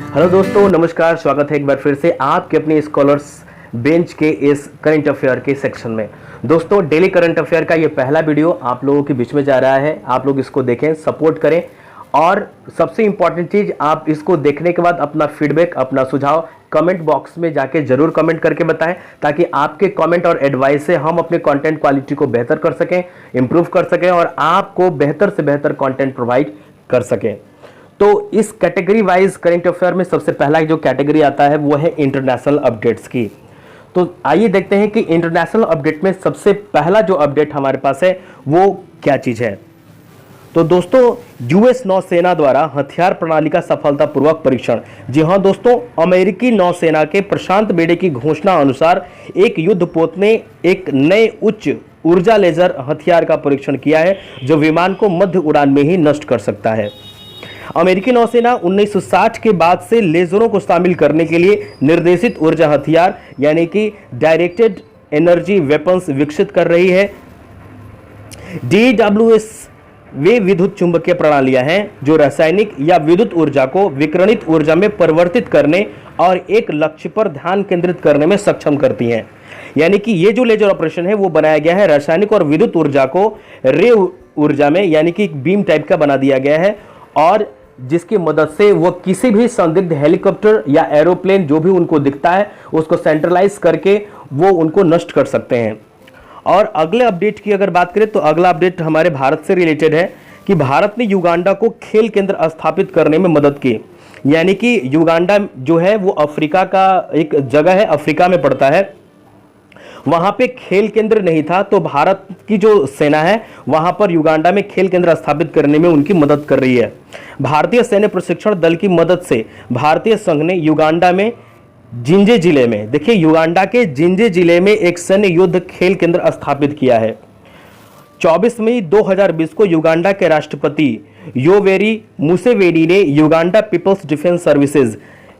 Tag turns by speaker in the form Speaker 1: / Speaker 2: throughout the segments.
Speaker 1: Hello दोस्तों, नमस्कार। स्वागत है एक बार फिर से आपके अपने स्कॉलर्स बेंच के इस करंट अफेयर के सेक्शन में। दोस्तों, डेली करंट अफेयर का ये पहला वीडियो आप लोगों के बीच में जा रहा है। आप लोग इसको देखें, सपोर्ट करें और सबसे इंपॉर्टेंट चीज, आप इसको देखने के बाद अपना फीडबैक, अपना सुझाव कमेंट बॉक्स में जाके जरूर कमेंट करके बताएं, ताकि आपके कमेंट और एडवाइस से हम अपने कंटेंट क्वालिटी को बेहतर कर सकें, इंप्रूव कर सकें और आपको बेहतर से बेहतर कंटेंट प्रोवाइड कर सकें। तो इस कैटेगरी वाइज करंट अफेयर में सबसे पहला जो कैटेगरी आता है वो है इंटरनेशनल अपडेट्स की। तो आइए देखते हैं कि इंटरनेशनल अपडेट में सबसे पहला जो अपडेट हमारे पास है वो क्या चीज है। तो दोस्तों, यूएस नौसेना द्वारा हथियार प्रणाली का सफलतापूर्वक परीक्षण। जी हां दोस्तों, अमेरिकी नौसेना के प्रशांत बेड़े की घोषणा अनुसार एक युद्धपोत ने एक नए उच्च ऊर्जा लेजर हथियार का परीक्षण किया है, जो विमान को मध्य उड़ान में ही नष्ट कर सकता है। अमेरिकी नौसेना 1960 के बाद से लेजरों को शामिल करने के लिए निर्देशित ऊर्जा हथियार यानी कि डायरेक्टेड एनर्जी वेपन्स विकसित कर रही है। DWS वे विद्युत चुंबकीय प्रणालियां हैं जो रासायनिक या विद्युत ऊर्जा को विकिरणित ऊर्जा में परिवर्तित करने और एक लक्ष्य पर ध्यान केंद्रित करने में सक्षम करती हैं। यानी कि ये जो लेजर ऑपरेशन है वो बनाया गया है रासायनिक और विद्युत ऊर्जा को रे ऊर्जा में, यानी कि बीम टाइप का बना दिया गया है, और जिसकी मदद से वो किसी भी संदिग्ध हेलीकॉप्टर या एरोप्लेन जो भी उनको दिखता है उसको सेंट्रलाइज करके वो उनको नष्ट कर सकते हैं। और अगले अपडेट की अगर बात करें तो अगला अपडेट हमारे भारत से रिलेटेड है कि भारत ने युगांडा को खेल केंद्र स्थापित करने में मदद की। यानी कि युगांडा जो है वो अफ्रीका का एक जगह है, अफ्रीका में पड़ता है। वहां पे खेल केंद्र नहीं था, तो भारत की जो सेना है वहां पर युगांडा में खेल केंद्र स्थापित करने में उनकी मदद कर रही है। भारतीय सैन्य प्रशिक्षण दल की मदद से भारतीय संघ ने युगांडा में जिंजे जिले में, देखिए युगांडा के जिंजे जिले में एक सैन्य युद्ध खेल केंद्र स्थापित किया है। 24 मई 2020 को युगांडा के राष्ट्रपति योवेरी मुसेवेनी ने युगांडा पीपल्स डिफेंस सर्विसेज,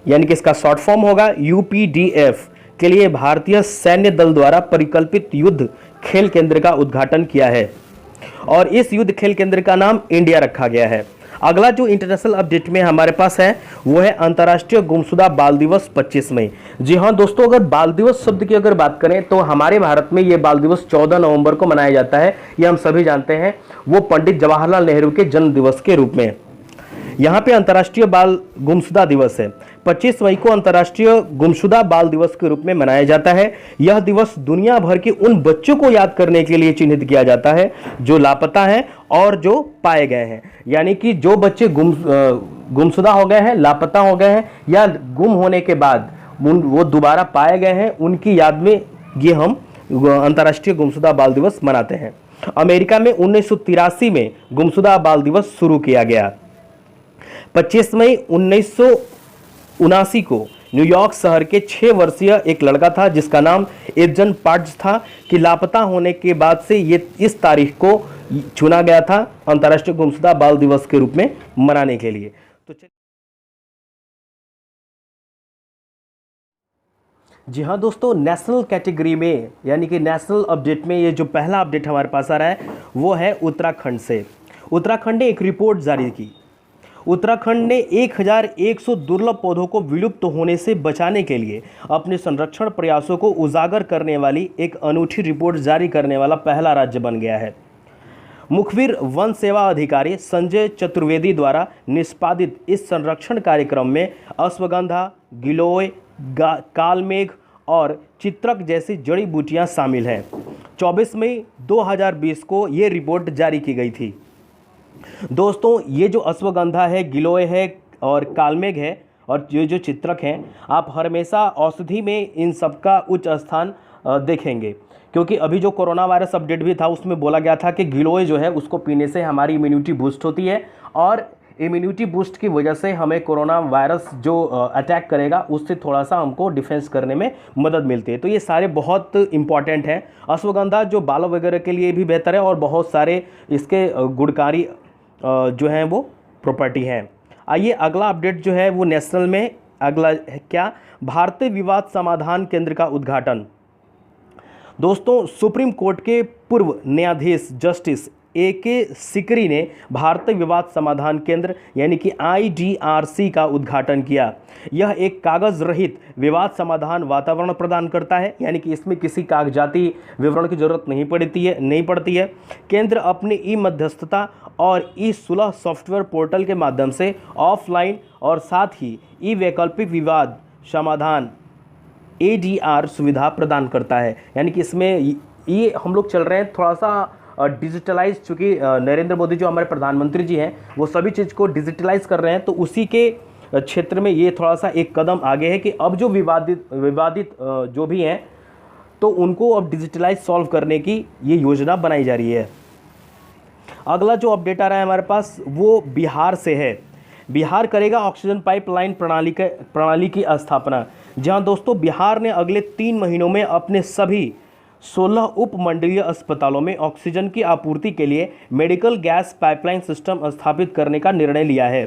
Speaker 1: यानी कि इसका शॉर्ट फॉर्म होगा UPDF, के लिए भारतीय सैन्य दल द्वारा परिकल्पित युद्ध खेल केंद्र का उद्घाटन किया है और इस युद्ध खेल केंद्र का नाम इंडिया रखा गया है। अगला जो इंटरनेशनल अपडेट में हमारे पास है वो है अंतर्राष्ट्रीय गुमशुदा बाल दिवस 25 मई। जी हां दोस्तों, अगर बाल दिवस शब्द की अगर बात करें तो हमारे भारत में ये बाल दिवस 14 नवंबर को मनाया जाता है। ये हम सभी जानते हैं, वो पंडित जवाहरलाल नेहरू के जन्म दिवस के रूप में। यहाँ पे अंतर्राष्ट्रीय बाल गुमशुदा दिवस है। 25 मई को अंतर्राष्ट्रीय गुमशुदा बाल दिवस के रूप में मनाया जाता है। यह दिवस दुनिया भर के उन बच्चों को याद करने के लिए चिन्हित किया जाता है जो लापता हैं और जो पाए गए हैं। यानी कि जो बच्चे गुमशुदा हो गए हैं, लापता हो गए हैं या गुम होने के बाद वो दोबारा पाए गए हैं, उनकी याद में ये हम अंतर्राष्ट्रीय गुमशुदा बाल दिवस मनाते हैं। अमेरिका में 1983 में गुमशुदा बाल दिवस शुरू किया गया। 25 मई 1979 को न्यूयॉर्क शहर के 6 वर्षीय एक लड़का था जिसका नाम एजन पार्ट्स था, कि लापता होने के बाद से ये इस तारीख को चुना गया था अंतर्राष्ट्रीय गुमशुदा बाल दिवस के रूप में मनाने के लिए। तो जी हाँ दोस्तों, नेशनल कैटेगरी में यानी कि नेशनल अपडेट में ये जो पहला अपडेट हमारे पास आ रहा है वो है उत्तराखंड से। उत्तराखंड ने एक रिपोर्ट जारी की। उत्तराखंड ने 1100 दुर्लभ पौधों को विलुप्त होने से बचाने के लिए अपने संरक्षण प्रयासों को उजागर करने वाली एक अनूठी रिपोर्ट जारी करने वाला पहला राज्य बन गया है। मुखबिर वन सेवा अधिकारी संजय चतुर्वेदी द्वारा निष्पादित इस संरक्षण कार्यक्रम में अश्वगंधा, गिलोय, कालमेघ और चित्रक जैसी जड़ी बूटियां शामिल हैं। 24 मई 2020 को ये रिपोर्ट जारी की गई थी। दोस्तों, ये जो अश्वगंधा है, गिलोय है और कालमेघ है और ये जो चित्रक हैं, आप हमेशा औषधि में इन सबका उच्च स्थान देखेंगे, क्योंकि अभी जो कोरोना वायरस अपडेट भी था उसमें बोला गया था कि गिलोय जो है उसको पीने से हमारी इम्यूनिटी बूस्ट होती है और इम्यूनिटी बूस्ट की वजह से हमें कोरोना वायरस जो अटैक करेगा उससे थोड़ा सा हमको डिफेंस करने में मदद मिलती है। तो ये सारे बहुत इंपॉर्टेंट हैं। अश्वगंधा जो बालों वगैरह के लिए भी बेहतर है और बहुत सारे इसके गुणकारी जो हैं वो प्रॉपर्टी हैं। आइए अगला अपडेट जो है वो नेशनल में अगला है क्या, भारतीय विवाद समाधान केंद्र का उद्घाटन। दोस्तों, सुप्रीम कोर्ट के पूर्व न्यायाधीश जस्टिस AK सिकरी ने भारतीय विवाद समाधान केंद्र यानी कि IDRC का उद्घाटन किया। यह एक कागज रहित विवाद समाधान वातावरण प्रदान करता है, यानी कि इसमें किसी कागजाती विवरण की जरूरत नहीं पड़ती है। केंद्र अपनी ई मध्यस्थता और ई सुलह सॉफ्टवेयर पोर्टल के माध्यम से ऑफलाइन और साथ ही ई वैकल्पिक विवाद समाधान ADR सुविधा प्रदान करता है। यानी कि इसमें ये हम लोग चल रहे हैं थोड़ा सा डिजिटलाइज, चूँकि नरेंद्र मोदी जो हमारे प्रधानमंत्री जी हैं वो सभी चीज़ को डिजिटलाइज कर रहे हैं, तो उसी के क्षेत्र में ये थोड़ा सा एक कदम आगे है कि अब जो विवादित जो भी हैं तो उनको अब डिजिटलाइज सॉल्व करने की ये योजना बनाई जा रही है। अगला जो अपडेट आ रहा है हमारे पास वो बिहार से है। बिहार करेगा ऑक्सीजन पाइपलाइन प्रणाली की स्थापना। जहां दोस्तों बिहार ने अगले 3 महीनों में अपने सभी 16 उपमंडलीय अस्पतालों में ऑक्सीजन की आपूर्ति के लिए मेडिकल गैस पाइपलाइन सिस्टम स्थापित करने का निर्णय लिया है।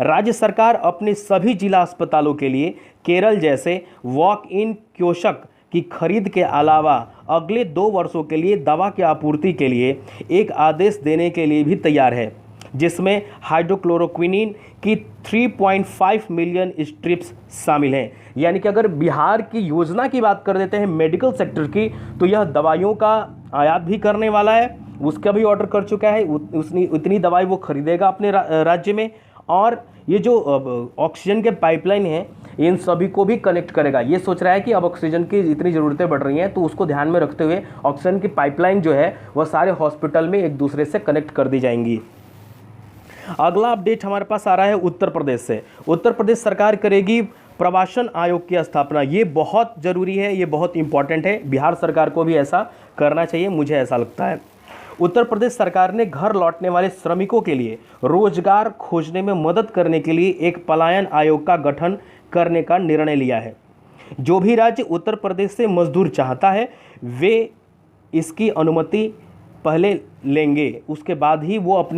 Speaker 1: राज्य सरकार अपने सभी जिला अस्पतालों के लिए केरल जैसे वॉक इन कियोस्क की खरीद के अलावा अगले 2 वर्षों के लिए दवा की आपूर्ति के लिए एक आदेश देने के लिए भी तैयार है, जिसमें हाइड्रोक्लोरोक्विनिन की 3.5 मिलियन स्ट्रिप्स शामिल हैं। यानी कि अगर बिहार की योजना की बात कर देते हैं मेडिकल सेक्टर की, तो यह दवाइयों का आयात भी करने वाला है, उसका भी ऑर्डर कर चुका है, उतनी दवाई वो खरीदेगा अपने राज्य में, और ये जो ऑक्सीजन के पाइपलाइन हैं इन सभी को भी कनेक्ट करेगा। ये सोच रहा है कि अब ऑक्सीजन की इतनी ज़रूरतें बढ़ रही हैं, तो उसको ध्यान में रखते हुए ऑक्सीजन की पाइपलाइन जो है वह सारे हॉस्पिटल में एक दूसरे से कनेक्ट कर दी जाएंगी। अगला अपडेट हमारे पास आ रहा है उत्तर प्रदेश से। उत्तर प्रदेश सरकार करेगी प्रवासन आयोग की स्थापना। ये बहुत ज़रूरी है, ये बहुत इंपॉर्टेंट है, बिहार सरकार को भी ऐसा करना चाहिए, मुझे ऐसा लगता है। उत्तर प्रदेश सरकार ने घर लौटने वाले श्रमिकों के लिए रोजगार खोजने में मदद करने के लिए एक पलायन आयोग का गठन करने का निर्णय लिया है। जो भी राज्य उत्तर प्रदेश से मजदूर चाहता है वे इसकी अनुमति पहले लेंगे, उसके बाद ही वो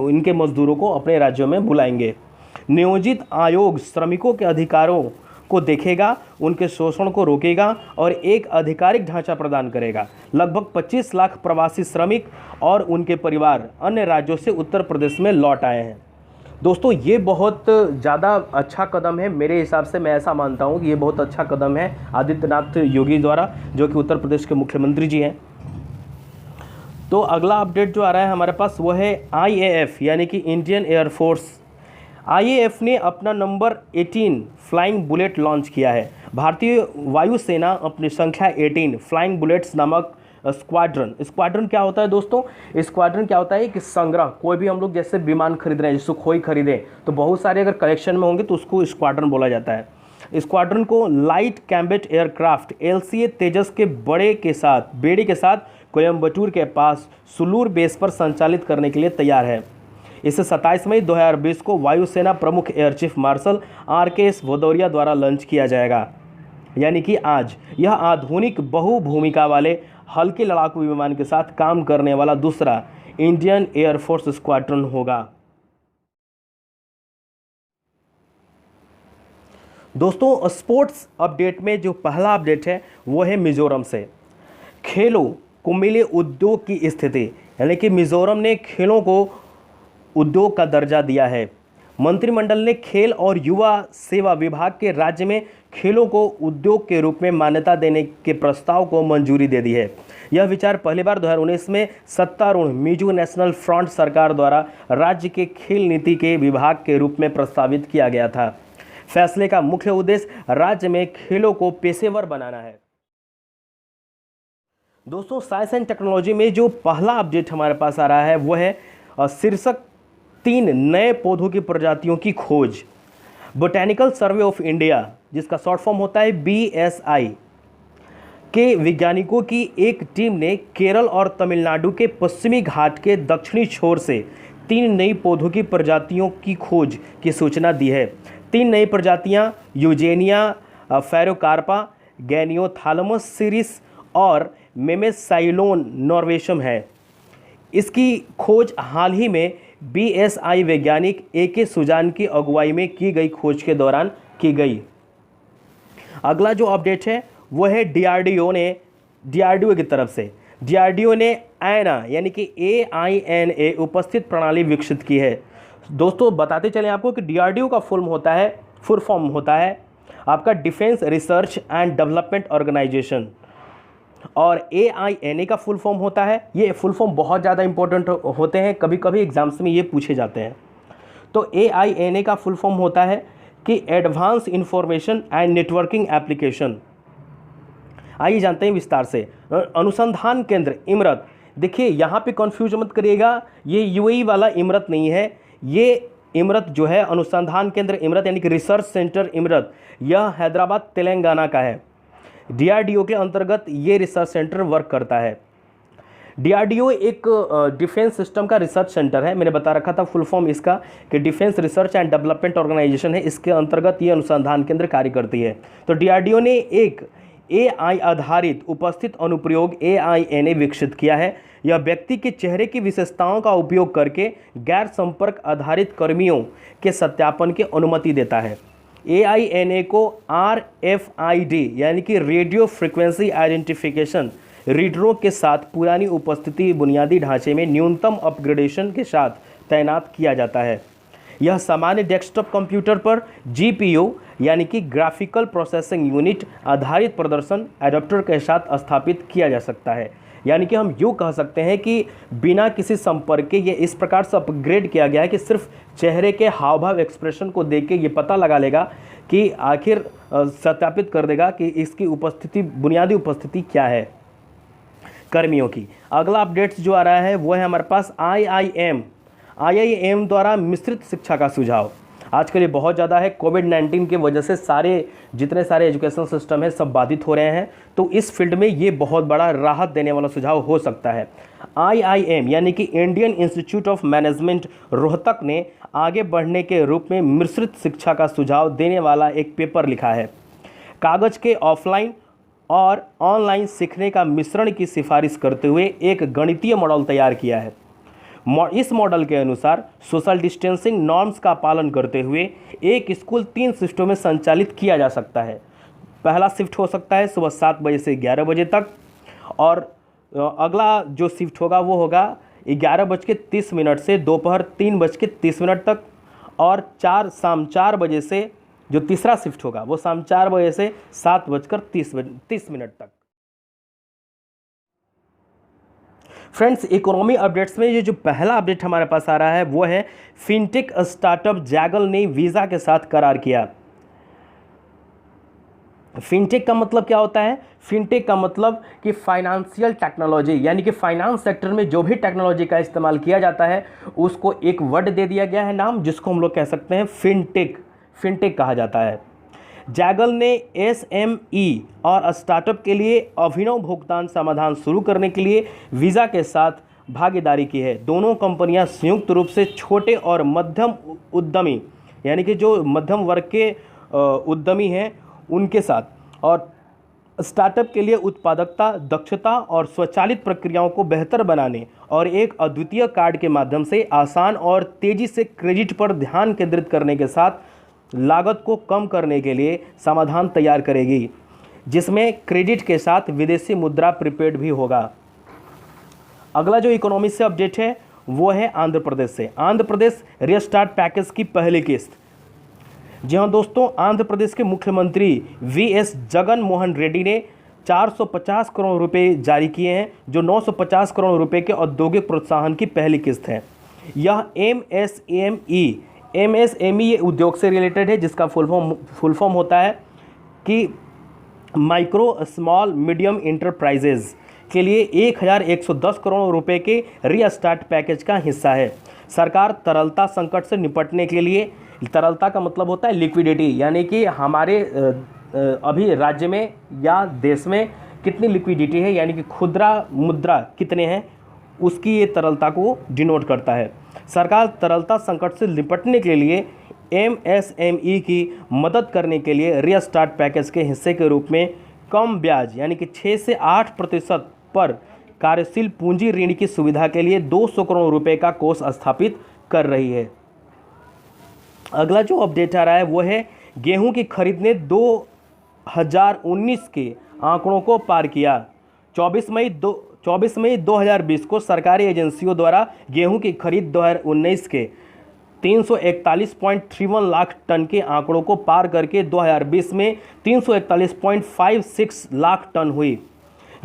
Speaker 1: इनके मजदूरों को अपने राज्यों में बुलाएंगे। नियोजित आयोग श्रमिकों के अधिकारों को देखेगा, उनके शोषण को रोकेगा और एक आधिकारिक ढांचा प्रदान करेगा। लगभग 25 लाख प्रवासी श्रमिक और उनके परिवार अन्य राज्यों से उत्तर प्रदेश में लौट आए हैं। दोस्तों ये बहुत ज़्यादा अच्छा कदम है, मेरे हिसाब से मैं ऐसा मानता हूँ कि ये बहुत अच्छा कदम है आदित्यनाथ योगी द्वारा, जो कि उत्तर प्रदेश के मुख्यमंत्री जी हैं। तो अगला अपडेट जो आ रहा है हमारे पास वो है IAF यानी कि इंडियन एयरफोर्स। IAF ने अपना नंबर 18 फ्लाइंग बुलेट लॉन्च किया है। भारतीय वायुसेना अपनी संख्या 18 फ्लाइंग बुलेट्स नामक स्क्वाड्रन क्या होता है दोस्तों? स्क्वाड्रन क्या होता है कि संग्रह, कोई भी हम लोग जैसे विमान खरीद रहे हैं, जैसे सुखोई खरीदें तो बहुत सारे अगर कलेक्शन में होंगे तो उसको स्क्वाड्रन बोला जाता है। स्क्वाड्रन को लाइट कॉम्बैट एयरक्राफ्ट LCA तेजस के बेड़े के साथ कोयम्बटूर के पास सुलूर बेस पर संचालित करने के लिए तैयार है। इसे 27 मई 2020 को वायुसेना प्रमुख air chief marshal RKS Bhadauria द्वारा लॉन्च किया जाएगा। यानी कि आज यह आधुनिक बहुभूमिका वाले हल्के लड़ाकू विमान के साथ काम करने वाला दूसरा इंडियन एयरफोर्स स्क्वाड्रन होगा। दोस्तों स्पोर्ट्स अपडेट में जो पहला अपडेट है वो है मिजोरम से। खेलों को मिले उद्योग की स्थिति, यानी कि मिजोरम ने खेलों को उद्योग का दर्जा दिया है। मंत्रिमंडल ने खेल और युवा सेवा विभाग के राज्य में खेलों को उद्योग के रूप में मान्यता देने के प्रस्ताव को मंजूरी दे दी है। यह विचार पहली बार 2019 में सत्तारूढ़ मिजो नेशनल फ्रंट सरकार द्वारा राज्य के खेल नीति के विभाग के रूप में प्रस्तावित किया गया था। फैसले का मुख्य उद्देश्य राज्य में खेलों को पेशेवर बनाना है। दोस्तों साइंस एंड टेक्नोलॉजी में जो पहला अपडेट हमारे पास आ रहा है वो है शीर्षक 3 नए पौधों की प्रजातियों की खोज। बोटैनिकल सर्वे ऑफ इंडिया, जिसका शॉर्ट फॉर्म होता है BSI, के वैज्ञानिकों की एक टीम ने केरल और तमिलनाडु के पश्चिमी घाट के दक्षिणी छोर से 3 नई पौधों की प्रजातियों की खोज की सूचना दी है। 3 नई प्रजातियां यूजेनिया फेरोकार्पा, गैनियोथालमस सीरीस और मेमेसाइलोन नॉर्वेशम है। इसकी खोज हाल ही में BSI वैज्ञानिक AK सुजान की अगुवाई में की गई खोज के दौरान की गई। अगला जो अपडेट है वो है DRDO की तरफ से डीआरडीओ ने ऐना यानी कि AINA उपस्थित प्रणाली विकसित की है। दोस्तों बताते चलें आपको कि डीआरडीओ का फुल फॉर्म होता है आपका defence research and development organisation, और AINA का फुल फॉर्म होता है, ये फुल फॉर्म बहुत ज़्यादा इंपॉर्टेंट होते हैं, कभी कभी एग्जाम्स में ये पूछे जाते हैं। तो AINA का फुल फॉर्म होता है कि advance information and networking application. आइए जानते हैं विस्तार से। अनुसंधान केंद्र इमरत, देखिए यहाँ पे कंफ्यूज मत करिएगा, ये UAE वाला इमरत नहीं है, ये इमरत जो है अनुसंधान केंद्र इमरत यानी कि रिसर्च सेंटर इमरत, यह हैदराबाद तेलंगाना का है। डीआरडीओ के अंतर्गत ये रिसर्च सेंटर वर्क करता है। डीआरडीओ एक डिफेंस सिस्टम का रिसर्च सेंटर है, मैंने बता रखा था फुल फॉर्म इसका कि defence research and development organisation है, इसके अंतर्गत ये अनुसंधान केंद्र कार्य करती है। तो डीआरडीओ ने एक AI आधारित उपस्थित अनुप्रयोग AINA विकसित किया है। यह व्यक्ति के चेहरे की विशेषताओं का उपयोग करके गैर संपर्क आधारित कर्मियों के सत्यापन की अनुमति देता है। AINA को RFID यानी कि रेडियो फ्रिक्वेंसी आइडेंटिफिकेशन रीडरों के साथ पुरानी उपस्थिति बुनियादी ढांचे में न्यूनतम अपग्रेडेशन के साथ तैनात किया जाता है। यह सामान्य डेस्कटॉप कंप्यूटर पर GPU यानी कि ग्राफिकल प्रोसेसिंग यूनिट आधारित प्रदर्शन एडाप्टर के साथ स्थापित किया जा सकता है। यानी कि हम यूँ कह सकते हैं कि बिना किसी संपर्क के ये इस प्रकार से अपग्रेड किया गया है कि सिर्फ चेहरे के हाव भाव एक्सप्रेशन को देख के ये पता लगा लेगा कि आखिर सत्यापित कर देगा कि इसकी उपस्थिति बुनियादी उपस्थिति क्या है कर्मियों की। अगला अपडेट्स जो आ रहा है वो है हमारे पास IIM द्वारा मिश्रित शिक्षा का सुझाव। आजकल ये बहुत ज़्यादा है, कोविड-19 की वजह से जितने सारे एजुकेशन सिस्टम है सब बाधित हो रहे हैं, तो इस फील्ड में ये बहुत बड़ा राहत देने वाला सुझाव हो सकता है। IIM यानी कि Indian institute of management Rohtak ने आगे बढ़ने के रूप में मिश्रित शिक्षा का सुझाव देने वाला एक पेपर लिखा है। कागज़ के ऑफलाइन और ऑनलाइन सीखने का मिश्रण की सिफारिश करते हुए एक गणितीय मॉडल तैयार किया है। इस मॉडल के अनुसार सोशल डिस्टेंसिंग नॉर्म्स का पालन करते हुए एक स्कूल 3 शिफ्टों में संचालित किया जा सकता है। पहला शिफ्ट हो सकता है सुबह 7 बजे से 11 बजे तक, और अगला जो शिफ्ट होगा वो होगा 11:30 से दोपहर 3:30 तक, और शाम 4 बजे से जो तीसरा शिफ्ट होगा वो शाम 4 बजे से 7:30 तक। फ्रेंड्स, इकोनॉमी अपडेट्स में ये जो पहला अपडेट हमारे पास आ रहा है वो है फिनटेक स्टार्टअप जैगल ने वीज़ा के साथ करार किया। फिनटेक का मतलब क्या होता है? फिनटेक का मतलब कि फाइनेंशियल टेक्नोलॉजी, यानी कि फाइनेंस सेक्टर में जो भी टेक्नोलॉजी का इस्तेमाल किया जाता है उसको एक वर्ड दे दिया गया है नाम, जिसको हम लोग कह सकते हैं फिनटेक। फिनटेक कहा जाता है। जैगल ने SME और स्टार्टअप के लिए अभिनव भुगतान समाधान शुरू करने के लिए वीज़ा के साथ भागीदारी की है। दोनों कंपनियां संयुक्त रूप से छोटे और मध्यम उद्यमी, यानी कि जो मध्यम वर्ग के उद्यमी हैं उनके साथ, और स्टार्टअप के लिए उत्पादकता, दक्षता और स्वचालित प्रक्रियाओं को बेहतर बनाने और एक अद्वितीय कार्ड के माध्यम से आसान और तेज़ी से क्रेडिट पर ध्यान केंद्रित करने के साथ लागत को कम करने के लिए समाधान तैयार करेगी, जिसमें क्रेडिट के साथ विदेशी मुद्रा प्रीपेड भी होगा। अगला जो इकोनॉमी से अपडेट है वो है आंध्र प्रदेश से। आंध्र प्रदेश रीस्टार्ट पैकेज की पहली किस्त। जी हाँ दोस्तों, आंध्र प्रदेश के मुख्यमंत्री VS जगन मोहन रेड्डी ने 450 करोड़ रुपए जारी किए हैं, जो 950 करोड़ रुपए के औद्योगिक प्रोत्साहन की पहली किस्त है। यह MSME ये उद्योग से रिलेटेड है, जिसका फुल फॉर्म होता है कि माइक्रो स्मॉल मीडियम इंटरप्राइजेज के लिए 1110 करोड़ रुपए के रीस्टार्ट पैकेज का हिस्सा है। सरकार तरलता संकट से निपटने के लिए, तरलता का मतलब होता है लिक्विडिटी, यानी कि हमारे अभी राज्य में या देश में कितनी लिक्विडिटी है, यानी कि खुदरा मुद्रा कितने हैं, उसकी ये तरलता को डिनोट करता है। सरकार तरलता संकट से निपटने के लिए MSME की मदद करने के लिए रीस्टार्ट पैकेज के हिस्से के रूप में कम ब्याज यानी कि 6 से 8% पर कार्यशील पूंजी ऋण की सुविधा के लिए 200 करोड़ रुपए का कोष स्थापित कर रही है। अगला जो अपडेट आ रहा है वो है गेहूं की खरीद ने 2019 के आंकड़ों को पार किया। 24 मई 2020 को सरकारी एजेंसियों द्वारा गेहूं की खरीद 2019 के 341.31 लाख टन के आंकड़ों को पार करके 2020 में 341.56 लाख टन हुई।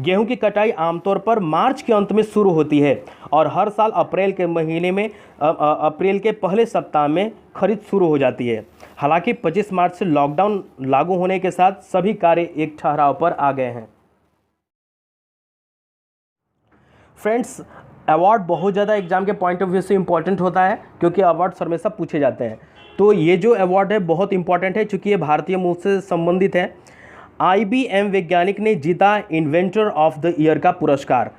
Speaker 1: गेहूं की कटाई आमतौर पर मार्च के अंत में शुरू होती है और हर साल अप्रैल के महीने में अप्रैल के पहले सप्ताह में खरीद शुरू हो जाती है। हालांकि 25 मार्च से लॉकडाउन लागू होने के साथ सभी कार्य एक ठहराव पर आ गए हैं। फ्रेंड्स, अवार्ड बहुत ज़्यादा एग्जाम के पॉइंट ऑफ व्यू से इंपॉर्टेंट होता है क्योंकि अवार्ड्स हमेशा पूछे जाते हैं। तो ये जो अवार्ड है बहुत इंपॉर्टेंट है क्योंकि ये भारतीय मूल से संबंधित है। IBM वैज्ञानिक ने जीता इन्वेंटर ऑफ द ईयर का पुरस्कार।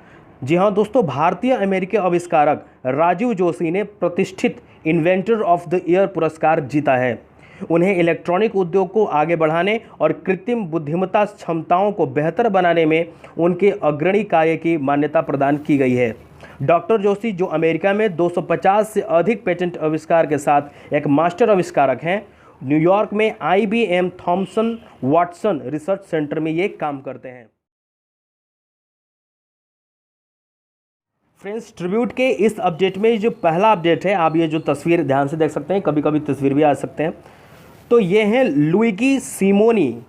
Speaker 1: जी हाँ दोस्तों, भारतीय अमेरिकी आविष्कारक राजीव जोशी ने प्रतिष्ठित इन्वेंटर ऑफ द ईयर पुरस्कार जीता है। उन्हें इलेक्ट्रॉनिक उद्योग को आगे बढ़ाने और कृत्रिम बुद्धिमत्ता क्षमताओं को बेहतर बनाने में उनके अग्रणी कार्य की मान्यता प्रदान की गई है। डॉक्टर जोशी, जो अमेरिका में 250 से अधिक पेटेंट आविष्कार के साथ एक मास्टर आविष्कारक हैं, न्यूयॉर्क में IBM Thomson Watson research centre में ये काम करते हैं। फ्रेंड्स, ट्रिब्यूट के इस अपडेट में जो पहला अपडेट है, आप ये जो तस्वीर ध्यान से देख सकते हैं, कभी कभी तस्वीर भी आ सकते हैं, तो ये हैं लुइगी सिमोनी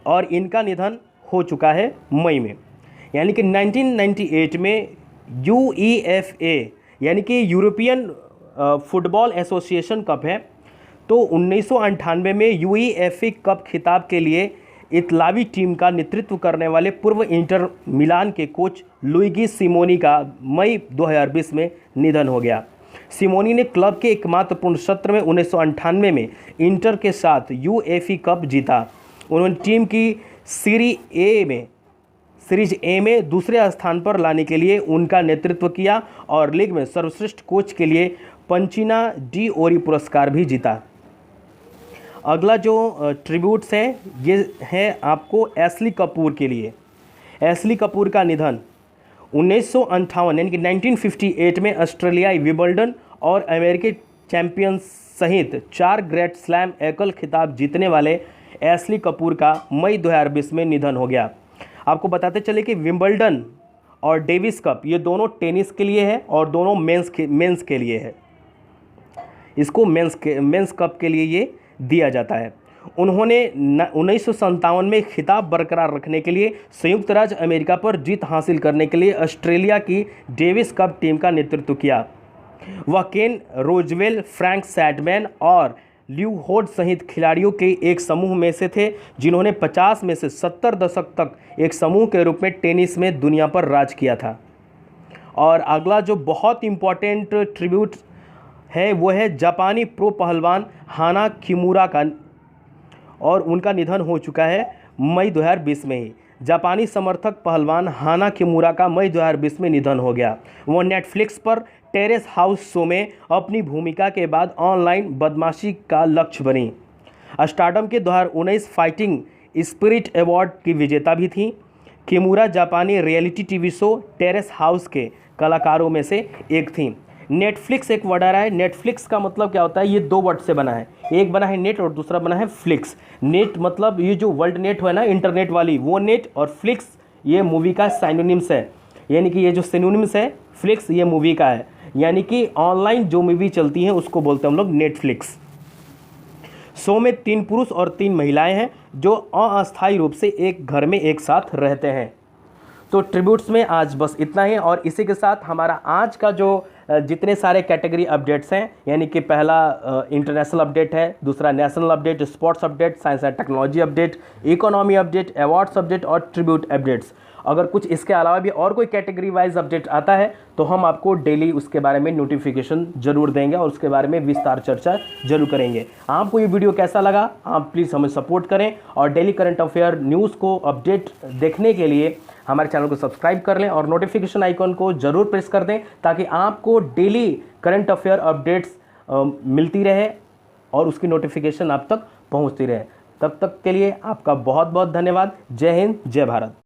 Speaker 1: और इनका निधन हो चुका है मई में। यानी कि 1998 में UEFA यानी कि यूरोपियन फुटबॉल एसोसिएशन कप है, तो 1998 में UEFA कप खिताब के लिए इतालवी टीम का नेतृत्व करने वाले पूर्व इंटर मिलान के कोच लुइगी सिमोनी का मई 2020 में निधन हो गया। सिमोनी ने क्लब के एकमात्र पूर्ण सत्र में 1998 में इंटर के साथ UEFA कप जीता। उन्होंने टीम की सीरीज ए में दूसरे स्थान पर लाने के लिए उनका नेतृत्व किया और लीग में सर्वश्रेष्ठ कोच के लिए पंचीना डी ओरी पुरस्कार भी जीता। अगला जो ट्रिब्यूट्स है ये है आपको एशली कपूर के लिए। एशली कपूर का निधन 1958 यानी कि 1958 में ऑस्ट्रेलियाई विंबलडन और अमेरिकी चैंपियंस सहित 4 ग्रैंड स्लैम एकल खिताब जीतने वाले एशली कपूर का मई 2020 में निधन हो गया। आपको बताते चले कि विंबलडन और डेविस कप ये दोनों टेनिस के लिए है और दोनों मेंस के लिए है। इसको मेंस कप के लिए ये दिया जाता है। उन्होंने 1957 में खिताब बरकरार रखने के लिए संयुक्त राज्य अमेरिका पर जीत हासिल करने के लिए ऑस्ट्रेलिया की डेविस कप टीम का नेतृत्व किया। वह केन रोजवेल, फ्रैंक सैडमैन और ल्यू होड सहित खिलाड़ियों के एक समूह में से थे जिन्होंने 50 में से 70 दशक तक एक समूह के रूप में टेनिस में दुनिया पर राज किया था। और अगला जो बहुत इम्पोर्टेंट ट्रिब्यूट है वो है जापानी प्रो पहलवान हाना किमुरा का, और उनका निधन हो चुका है मई 2020 में ही। जापानी समर्थक पहलवान हाना किमुरा का मई 2020 में निधन हो गया। वो नेटफ्लिक्स पर टेरेस हाउस शो में अपनी भूमिका के बाद ऑनलाइन बदमाशी का लक्ष्य बनी। स्टारडम के 2019 फाइटिंग स्पिरिट अवार्ड की विजेता भी थी। किमुरा जापानी reality TV show terrace house के कलाकारों में से एक थी। नेटफ्लिक्स एक वर्ड आ रहा है। नेटफ्लिक्स का मतलब क्या होता है? ये 2 वर्ड से बना है, एक बना है नेट और दूसरा बना है फ्लिक्स। नेट मतलब ये जो वर्ल्ड नेट है ना, इंटरनेट वाली, वो नेट, और फ्लिक्स ये मूवी का सिनोनिम्स है। यानी कि ये जो सिनोनिम्स है, फ्लिक्स ये मूवी का है, यानी कि ऑनलाइन जो मूवी चलती हैं उसको बोलते हैं हम लोग नेटफ्लिक्स। शो में 3 पुरुष और 3 महिलाएं हैं जो अस्थायी रूप से एक घर में एक साथ रहते हैं। तो ट्रिब्यूट्स में आज बस इतना ही, और इसी के साथ हमारा आज का जो जितने सारे कैटेगरी अपडेट्स हैं, यानी कि पहला इंटरनेशनल अपडेट है, दूसरा national update, sports update, science and technology update, economy update, awards update और ट्रिब्यूट अपडेट्स। अगर कुछ इसके अलावा भी और कोई कैटेगरी वाइज अपडेट आता है तो हम आपको डेली उसके बारे में नोटिफिकेशन जरूर देंगे और उसके बारे में विस्तार चर्चा जरूर करेंगे। आपको ये वीडियो कैसा लगा, आप प्लीज़ हमें सपोर्ट करें और डेली करंट अफेयर न्यूज़ को अपडेट देखने के लिए हमारे चैनल को सब्सक्राइब कर लें और नोटिफिकेशन आइकॉन को जरूर प्रेस कर दें ताकि आपको डेली करंट अफेयर अपडेट्स मिलती रहे और उसकी नोटिफिकेशन आप तक पहुँचती रहे। तब तक के लिए आपका बहुत बहुत धन्यवाद। जय हिंद, जय भारत।